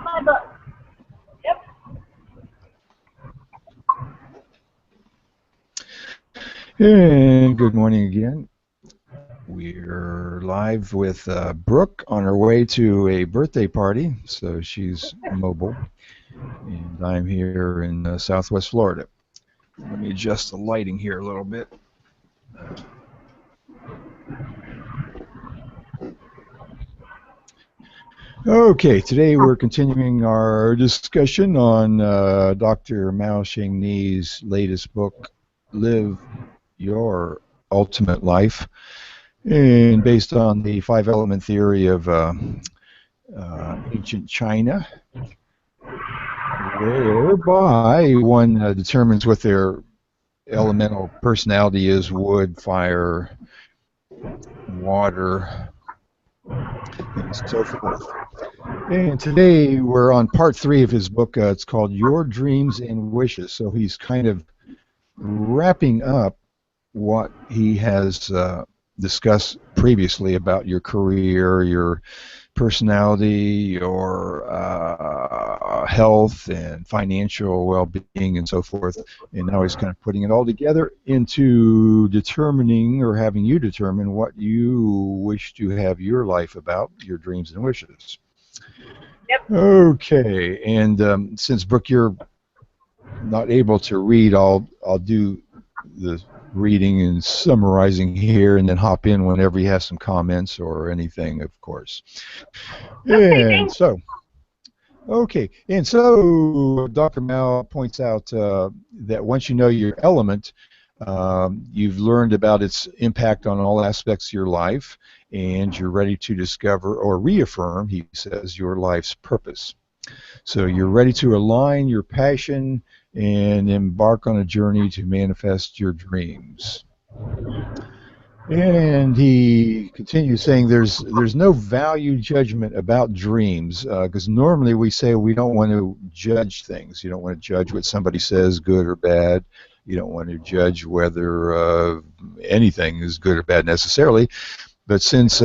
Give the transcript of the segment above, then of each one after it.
got my book. Yep. And good morning again. We're live with Brooke on her way to a birthday party, so she's mobile. And I'm here in Southwest Florida. Let me adjust the lighting here a little bit. Okay, today we're continuing our discussion on Dr. Mao Shing Ni's latest book, Live Your Ultimate Life, and based on the five-element theory of ancient China, whereby one determines what their elemental personality is: wood, fire, water, and so forth. And today we're on part 3 of his book. It's called Your Dreams and Wishes. So he's kind of wrapping up what he has discussed previously about your career, your personality, your health and financial well-being and so forth. And now he's kind of putting it all together into determining, or having you determine, what you wish to have your life about, your dreams and wishes. Yep. Okay, and since Brooke, you're not able to read, I'll do the reading and summarizing here, and then hop in whenever you have some comments or anything, of course. And so, and so Dr. Mao points out that once you know your element, you've learned about its impact on all aspects of your life, and you're ready to discover or reaffirm, he says, your life's purpose. So you're ready to align your passion and embark on a journey to manifest your dreams. And he continues saying there's no value judgment about dreams, because normally we say we don't want to judge things. You don't want to judge what somebody says, good or bad. You don't want to judge whether anything is good or bad necessarily. But since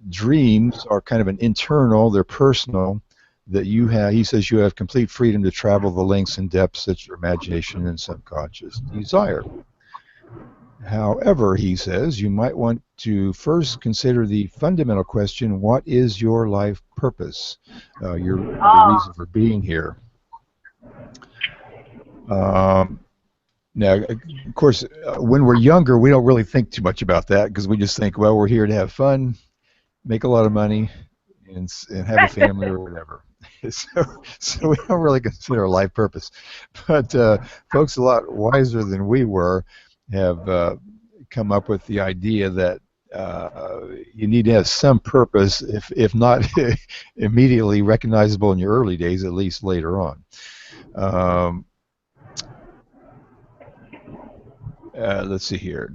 dreams are kind of an internal, they're personal, that you have, he says, you have complete freedom to travel the lengths and depths that your imagination and subconscious desire. However, he says, you might want to first consider the fundamental question: what is your life purpose? Your reason for being here. Now, of course, when we're younger, we don't really think too much about that, because we just think, well, we're here to have fun, make a lot of money, and have a family or whatever. So we don't really consider a life purpose. But folks a lot wiser than we were have come up with the idea that you need to have some purpose, if not immediately recognizable in your early days, at least later on. Let's see here.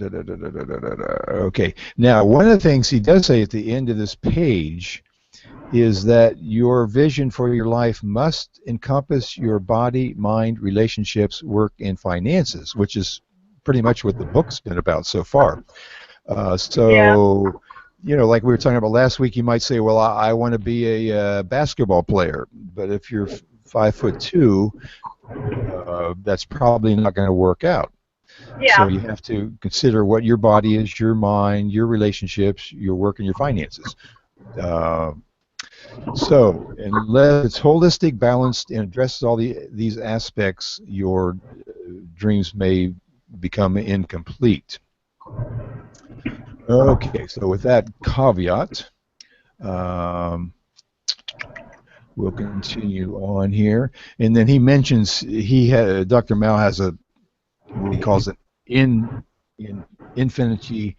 Okay. Now, one of the things he does say at the end of this page is that your vision for your life must encompass your body, mind, relationships, work, and finances, which is pretty much what the book's been about so far. You know, like we were talking about last week, you might say, well, I want to be a basketball player. But if you're 5'2", that's probably not going to work out. Yeah. So you have to consider what your body is, your mind, your relationships, your work, and your finances. So unless it's holistic, balanced, and addresses all these aspects, your dreams may become incomplete. Okay, so with that caveat, we'll continue on here. And then he mentions Dr. Mao has what he calls an infinity.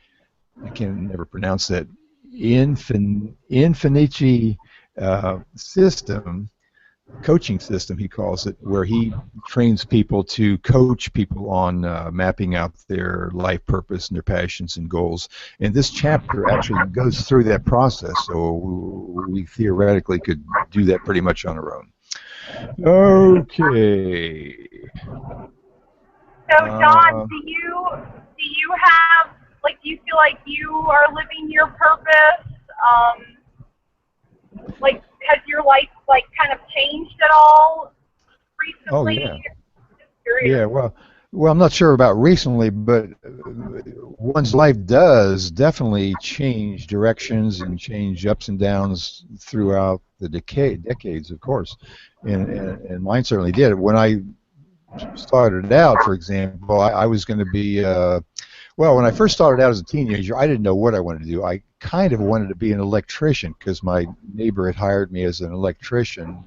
I can never pronounce that. Infinity system, coaching system, he calls it, where he trains people to coach people on mapping out their life purpose and their passions and goals. And this chapter actually goes through that process, so we theoretically could do that pretty much on our own. Okay. So, John, do you have, like, do you feel like you are living your purpose? Like, has your life, like, kind of changed at all Oh recently? yeah. Just curious. Yeah, well, I'm not sure about recently, but one's life does definitely change directions and change ups and downs throughout the decades, of course, and mine certainly did. When I started out, for example, I was going to be well, when I first started out as a teenager, I didn't know what I wanted to do. I kind of wanted to be an electrician because my neighbor had hired me as an electrician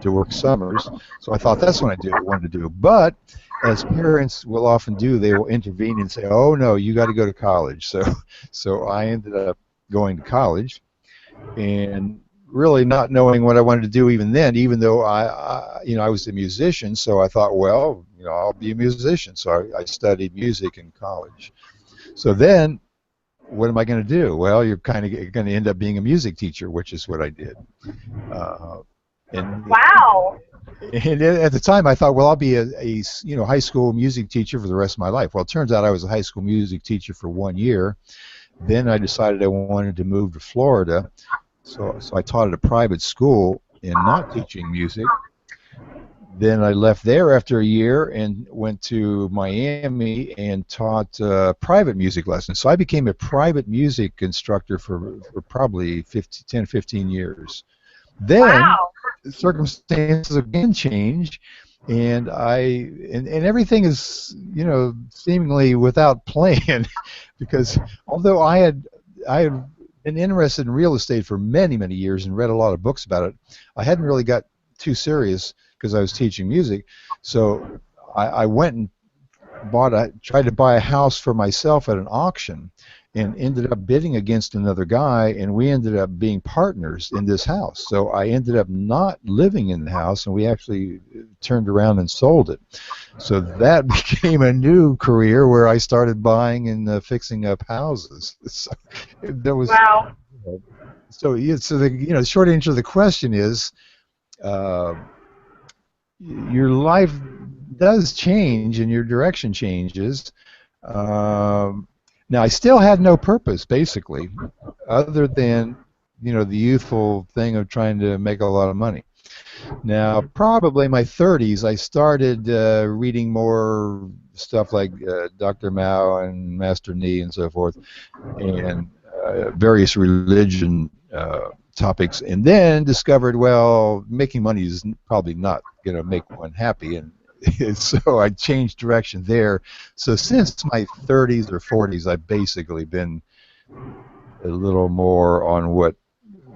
to work summers. So I thought that's what wanted to do. But as parents will often do, they will intervene and say, "Oh no, you got to go to college." So I ended up going to college and really not knowing what I wanted to do even then. Even though I was a musician, so I thought, well, I'll be a musician. So I studied music in college. So then, what am I going to do? Well, you're kind of going to end up being a music teacher, which is what I did. Uh, and Wow. And at the time, I thought, well, I'll be a high school music teacher for the rest of my life. Well, it turns out I was a high school music teacher for 1 year. Then I decided I wanted to move to Florida, so I taught at a private school and not teaching music. Then I left there after a year and went to Miami and taught private music lessons. So I became a private music instructor for probably 10, 15 years. Then Wow. circumstances again change, and and everything is seemingly without plan because although I had been interested in real estate for many years and read a lot of books about it, I hadn't really got too serious because I was teaching music. So I went and tried to buy a house for myself at an auction and ended up bidding against another guy, and we ended up being partners in this house. So I ended up not living in the house, and we actually turned around and sold it. So that became a new career where I started buying and fixing up houses. So there was Wow. so yeah, so the short answer to the question is uh, your life does change and your direction changes. Um, Now, I still had no purpose, basically, other than the youthful thing of trying to make a lot of money. Now, probably in my 30s, I started reading more stuff like Dr. Mao and Master Ni and so forth, and various religion topics, and then discovered, well, making money is probably not going to make one happy, and so I changed direction there. So since my 30s or 40s, I've basically been a little more on what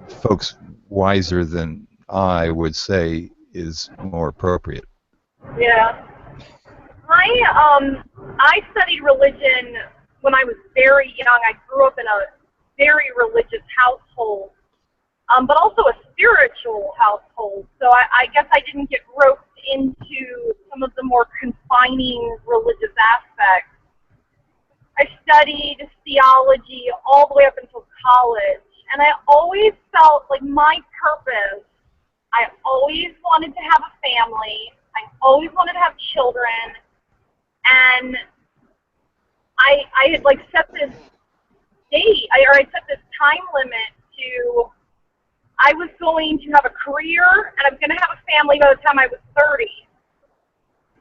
folks wiser than I would say is more appropriate. Yeah. I studied religion when I was very young. I grew up in a very religious household, but also a spiritual household. So I guess I didn't get roped into some of the more confining religious aspects. I studied theology all the way up until college, and I always felt like my purpose, I always wanted to have a family, I always wanted to have children, and I had like set this date, I set this time limit to, I was going to have a career and I was going to have a family by the time I was 30.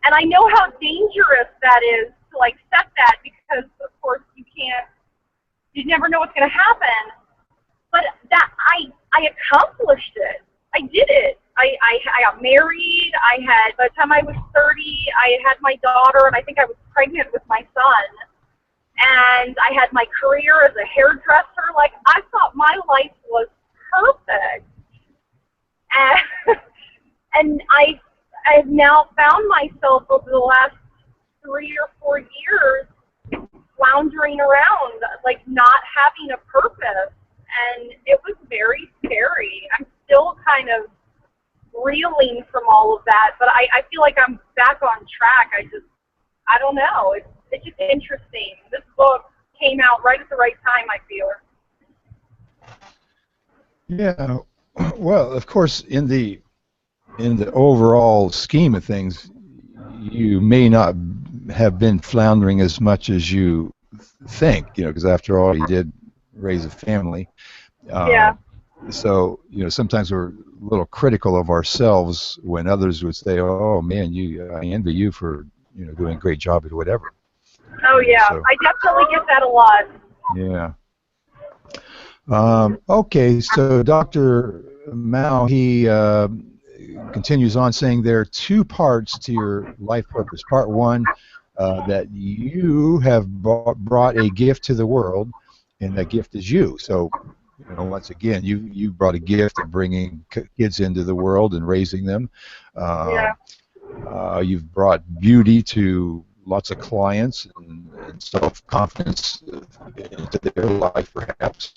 And I know how dangerous that is to like set that because of course you never know what's going to happen. But that I accomplished it. I did it. I got married. by the time I was 30, I had my daughter, and I think I was pregnant with my son. And I had my career as a hairdresser. Like, I thought my life was perfect. And, and I've now found myself over the last 3 or 4 years floundering around, like not having a purpose. And it was very scary. I'm still kind of reeling from all of that, but I feel like I'm back on track. I don't know. It's just interesting. This book came out right at the right time, I feel. Yeah. Well, of course, in the overall scheme of things, you may not have been floundering as much as you think, because after all, you did raise a family. Yeah. So, sometimes we're little critical of ourselves when others would say, "Oh man, I envy you for doing a great job at whatever." Oh yeah, So I definitely get that a lot. yeah. Okay, so Dr. Mao, he continues on saying there are two parts to your life purpose. Part one, that you have brought a gift to the world, and that gift is you. So, once again, you brought a gift of bringing kids into the world and raising them. Yeah. You've brought beauty to lots of clients and self-confidence into their life, perhaps.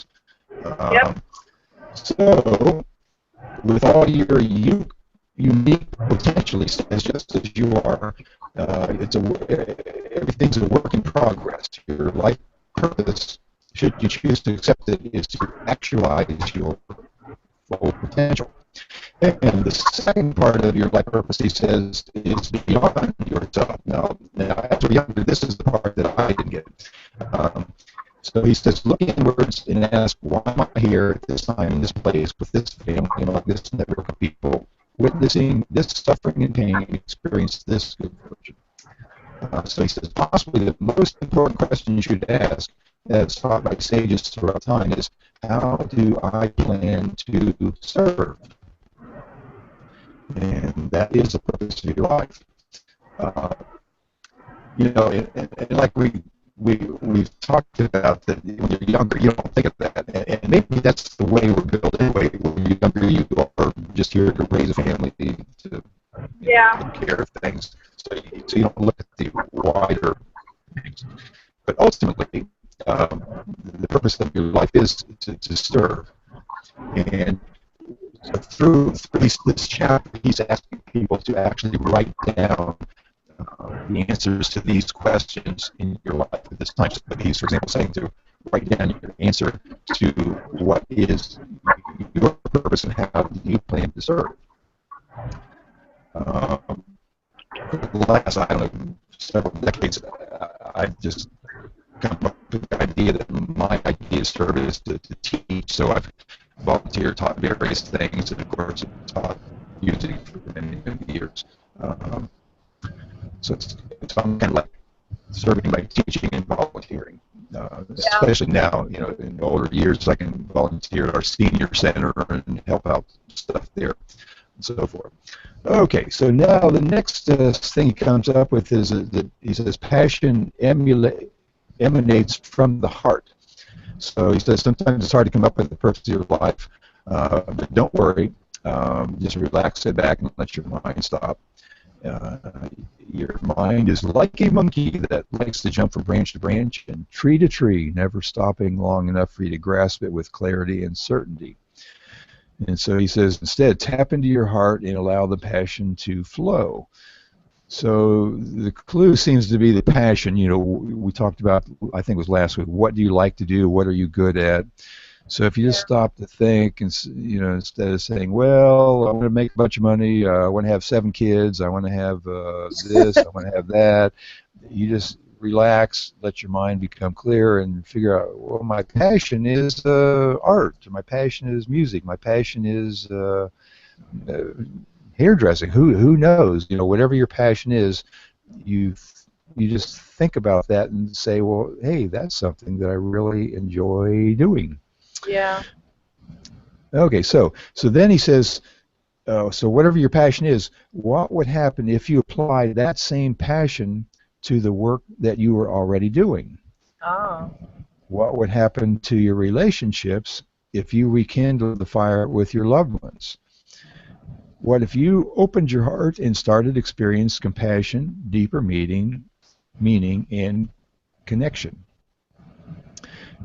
Yep. So, with all your unique potentially, as just as you are, everything's a work in progress. Your life purpose, should you choose to accept it, is to actualize your full potential. And the second part of your life purpose, he says, is beyond yourself. Now as we're younger, this is the part that I didn't get. So he says, look inwards and ask, why am I here at this time, in this place, with this family, like this network of people, witnessing this suffering and pain, and experience this good fortune? So he says, possibly the most important question you should ask, as taught by sages throughout time, is, how do I plan to serve? And that is the purpose of your life. And like we've talked about, that when you're younger, you don't think of that, and maybe that's the way we're built anyway. When you're younger, you are just here to raise a family, to take care of things, so you don't look at the wider things. But ultimately, the purpose of your life is to serve. And so through this chapter, he's asking people to actually write down the answers to these questions in your life at this time. So he's, for example, saying to write down your answer to what is your purpose and how you plan to serve. For the last, I don't know, several decades, I've just come up with the idea that my idea of service is to teach. So I've volunteered, taught various things, and of course taught music for many, many years. So I'm kind of like serving by teaching and volunteering. Especially now, in older years, I can volunteer at our senior center and help out stuff there and so forth. Okay, so now the next thing he comes up with is that he says passion emanates from the heart. So he says sometimes it's hard to come up with the purpose of your life, but don't worry. Just relax, sit back, and let your mind stop. Your mind is like a monkey that likes to jump from branch to branch and tree to tree, never stopping long enough for you to grasp it with clarity and certainty. And so he says, instead, tap into your heart and allow the passion to flow. So the clue seems to be the passion. We talked about, I think it was last week, what do you like to do? What are you good at? So if you just stop to think, and instead of saying, well, I want to make a bunch of money, I want to have 7 kids, I want to have this, I want to have that, you just relax, let your mind become clear, and figure out, well, my passion is art, my passion is music, my passion is hairdressing. Who knows? Whatever your passion is, you just think about that and say, well, hey, that's something that I really enjoy doing. Yeah. Okay, so then he says, so whatever your passion is, what would happen if you applied that same passion to the work that you were already doing? Oh. What would happen to your relationships if you rekindled the fire with your loved ones? What if you opened your heart and started to experience compassion, deeper meaning, and connection?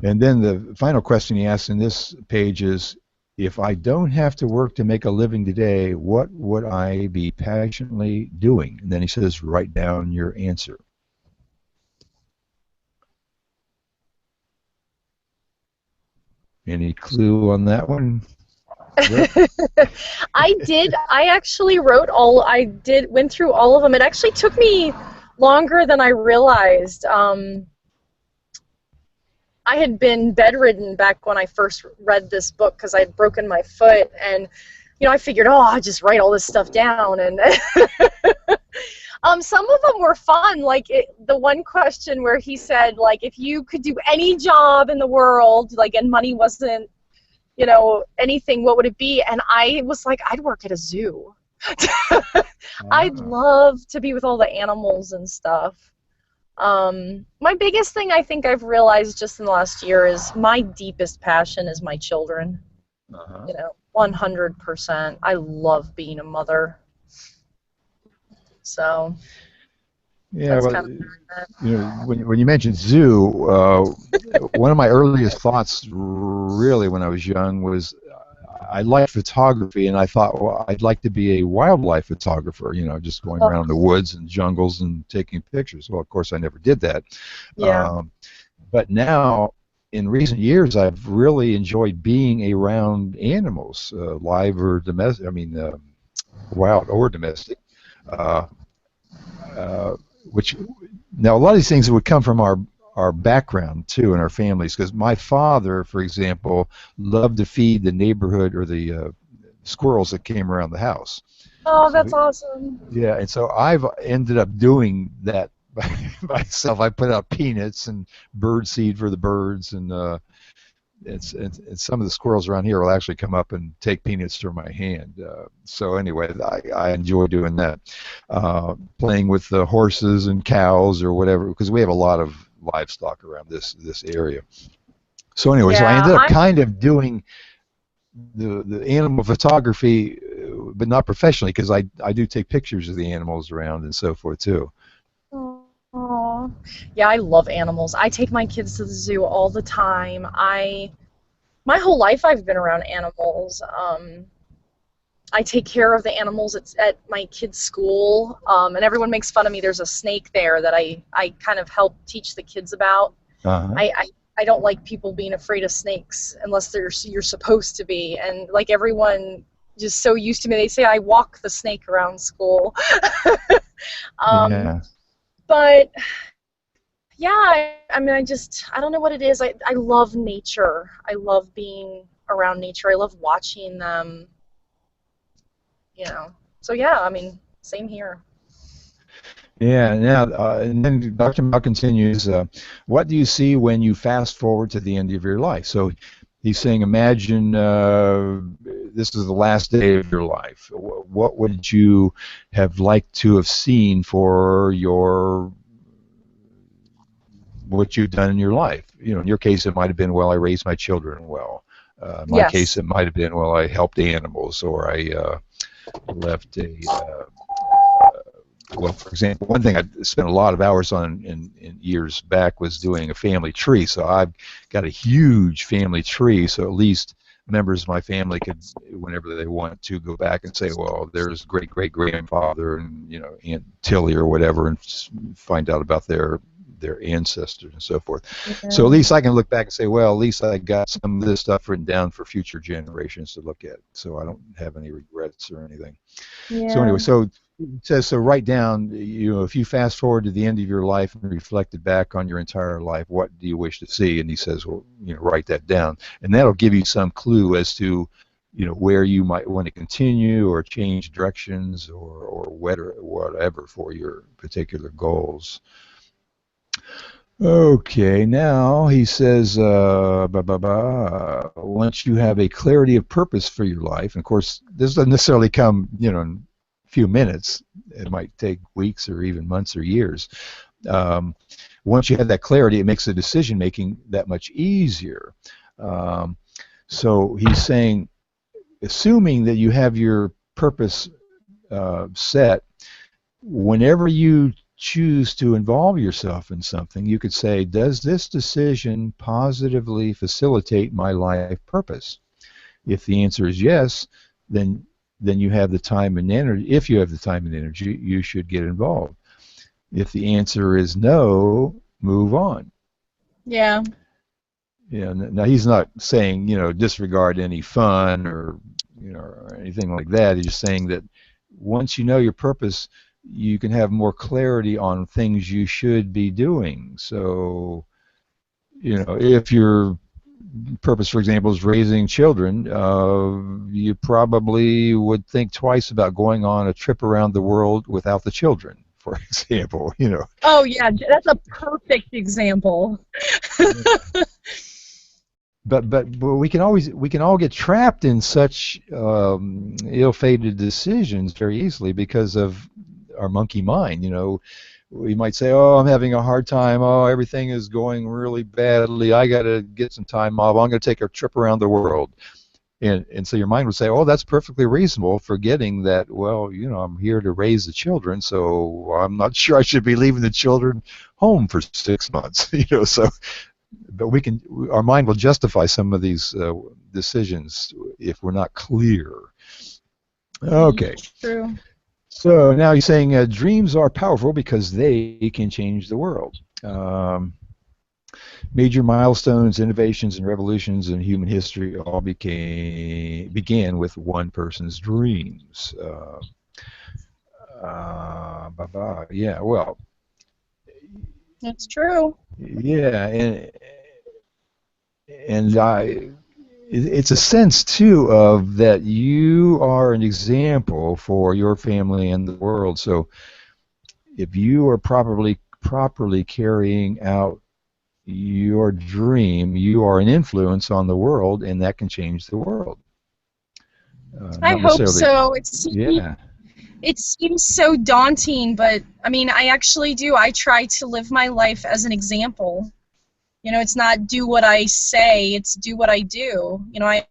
And then the final question he asks in this page is, if I don't have to work to make a living today, what would I be passionately doing? And then he says, write down your answer. Any clue on that one? I did. I actually went through all of them. It actually took me longer than I realized. I had been bedridden back when I first read this book because I had broken my foot, and I figured, oh, I'll just write all this stuff down. And some of them were fun. Like the one question where he said, like, if you could do any job in the world, like, and money wasn't, anything, what would it be? And I was like, I'd work at a zoo. I'd love to be with all the animals and stuff. My biggest thing I think I've realized just in the last year is my deepest passion is my children. 100%. I love being a mother. So yeah, that's well, kind of when you mentioned zoo, one of my earliest thoughts, really, when I was young, was I liked photography, and I thought, well, I'd like to be a wildlife photographer. Just going around the woods and jungles and taking pictures. Well, of course, I never did that. Yeah. But now, in recent years, I've really enjoyed being around animals, live or domestic. I mean, wild or domestic. Which now a lot of these things would come from our background too in our families, because my father, for example, loved to feed the neighborhood or the squirrels that came around the house. Oh, that's awesome. Yeah, and so I've ended up doing that by myself. I put out peanuts and bird seed for the birds, and some of the squirrels around here will actually come up and take peanuts from my hand. So anyway, I enjoy doing that. Playing with the horses and cows or whatever, because we have a lot of livestock around this area. So anyway, so I ended up kind of doing the animal photography, but not professionally, because I do take pictures of the animals around and so forth too. Aww. Yeah, I love animals. I take my kids to the zoo all the time. My whole life I've been around animals. I take care of the animals at my kids' school, and everyone makes fun of me. There's a snake there that I kind of help teach the kids about. I don't like people being afraid of snakes unless you're supposed to be, and like everyone just so used to me. They say I walk the snake around school. Yeah. But yeah, I mean, I don't know what it is. I love nature. I love being around nature. I love watching them. So yeah, I mean, same here. Yeah, now, and then Dr. Mao continues, what do you see when you fast forward to the end of your life? So he's saying, imagine this is the last day of your life. What would you have liked to have seen for what you've done in your life? In your case, it might have been, well, I raised my children well. In my case, it might have been, well, I helped animals, or I left well, for example, one thing I spent a lot of hours on in years back was doing a family tree. So I've got a huge family tree, so at least members of my family could, whenever they want to, go back and say, well, there's great-great-grandfather and, Aunt Tilly or whatever, and find out about their ancestors and so forth. Yeah. So at least I can look back and say, well, at least I got some of this stuff written down for future generations to look at, so I don't have any regrets or anything. Yeah. So anyway, so it says, so write down, if you fast forward to the end of your life and reflected back on your entire life, what do you wish to see? And he says, well, write that down, and that'll give you some clue as to where you might want to continue or change directions or whatever for your particular goals. Okay, now he says, once you have a clarity of purpose for your life, and of course, this doesn't necessarily come, in a few minutes. It might take weeks or even months or years. Once you have that clarity, it makes the decision-making that much easier. So he's saying, assuming that you have your purpose set, whenever you choose to involve yourself in something, you could say, does this decision positively facilitate my life purpose? If the answer is yes, then you have the time and energy. If you have the time and energy, you should get involved. If the answer is no, move on. Yeah. Yeah. Now he's not saying, disregard any fun or or anything like that. He's just saying that once you know your purpose, you can have more clarity on things you should be doing. So, if you're purpose, for example, is raising children, you probably would think twice about going on a trip around the world without the children, for example, you know. Oh yeah, that's a perfect example. But we can all get trapped in such ill-fated decisions very easily because of our monkey mind. You know, we might say, "Oh, I'm having a hard time. Oh, everything is going really badly. I got to get some time off. I'm going to take a trip around the world." And so your mind would say, "Oh, that's perfectly reasonable," forgetting that, well, you know, I'm here to raise the children, so I'm not sure I should be leaving the children home for 6 months. You know, so. But our mind will justify some of these decisions if we're not clear. Okay. True. So now he's saying dreams are powerful because they can change the world. Major milestones, innovations, and revolutions in human history all began with one person's dreams. Yeah, well. That's true. Yeah, and it's a sense too of that you are an example for your family and the world. So if you are properly carrying out your dream, you are an influence on the world, and that can change the world. I hope so. Yeah. It seems so daunting, but I mean, I actually do. I try to live my life as an example. You know, it's not do what I say, it's do what I do. You know,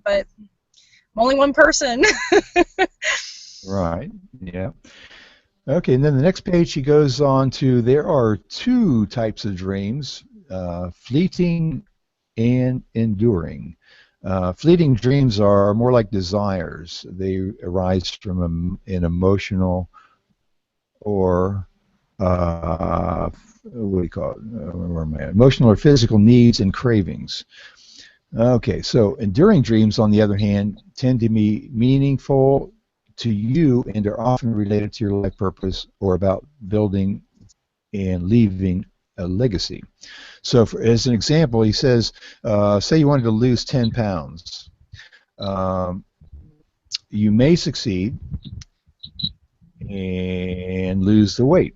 but I'm only one person. Right, yeah. Okay, and then the next page he goes on to, there are two types of dreams, fleeting and enduring. Fleeting dreams are more like desires. They arise from an emotional or what do you call it? Where am I at? Emotional or physical needs and cravings. Okay, so enduring dreams, on the other hand, tend to be meaningful to you and are often related to your life purpose or about building and leaving a legacy. So as an example, he says, say you wanted to lose 10 pounds. You may succeed and lose the weight,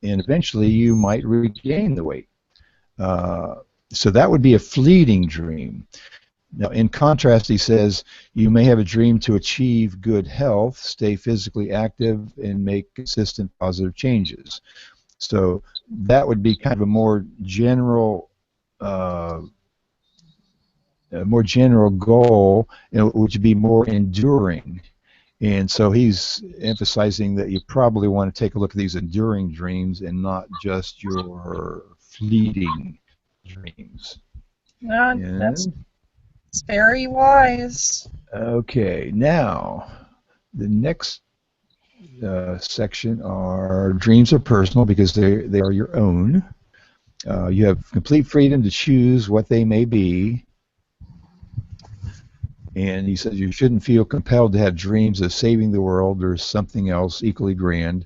and eventually you might regain the weight. So that would be a fleeting dream. Now, in contrast, he says, you may have a dream to achieve good health, stay physically active, and make consistent positive changes. So that would be kind of a more general goal, which would be more enduring. And so he's emphasizing that you probably want to take a look at these enduring dreams and not just your fleeting dreams. That's very wise. Okay, now the next section are dreams are personal because they are your own. You have complete freedom to choose what they may be. And he says you shouldn't feel compelled to have dreams of saving the world or something else equally grand,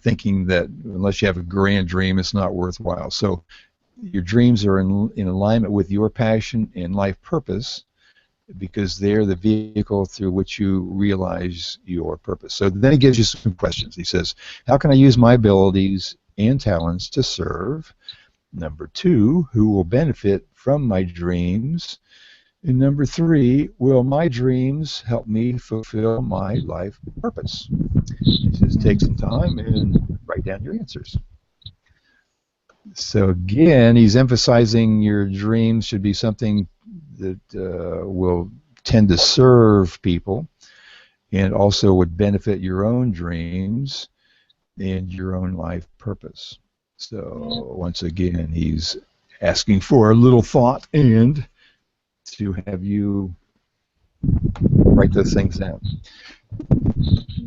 thinking that unless you have a grand dream, it's not worthwhile. So your dreams are in alignment with your passion and life purpose because they're the vehicle through which you realize your purpose. So then he gives you some questions. He says, how can I use my abilities and talents to serve? Number 2, who will benefit from my dreams? And number 3, will my dreams help me fulfill my life purpose? He says, take some time and write down your answers. So again, he's emphasizing your dreams should be something that will tend to serve people and also would benefit your own dreams and your own life purpose. So once again, he's asking for a little thought and to have you write those things down.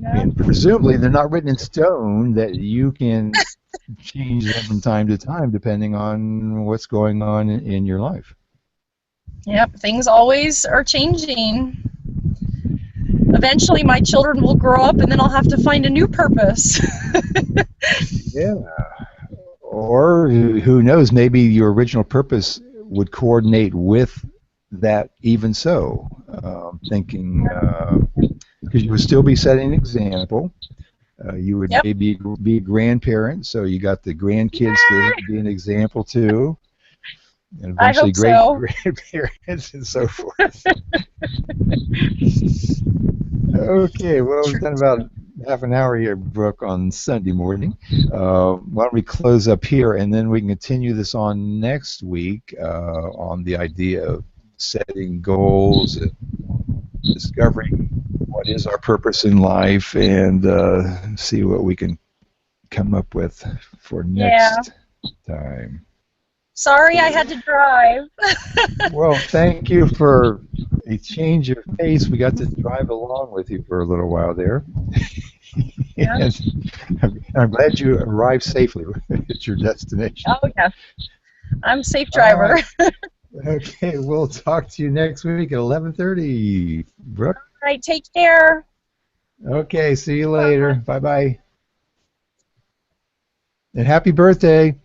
And presumably they're not written in stone, that you can change them from time to time depending on what's going on in your life. Yep, things always are changing. Eventually my children will grow up and then I'll have to find a new purpose. Yeah. Or who knows, maybe your original purpose would coordinate with that even so. Thinking, because you would still be setting an example. You would Yep. maybe be a grandparent, so you got the grandkids to be an example too, and I eventually hope so. grandparents and so forth. Okay, well, we've done about half an hour here, Brooke, on Sunday morning. Why don't we close up here, and then we can continue this on next week on the idea of setting goals and discovering what is our purpose in life, and see what we can come up with for next time. Sorry I had to drive. Well, thank you for a change of pace. We got to drive along with you for a little while there. Yeah. And I'm glad you arrived safely at your destination. Oh, yeah. I'm a safe All driver. right. Okay, we'll talk to you next week at 11:30. Brooke? All right, take care. Okay, see you later. Bye-bye. And happy birthday.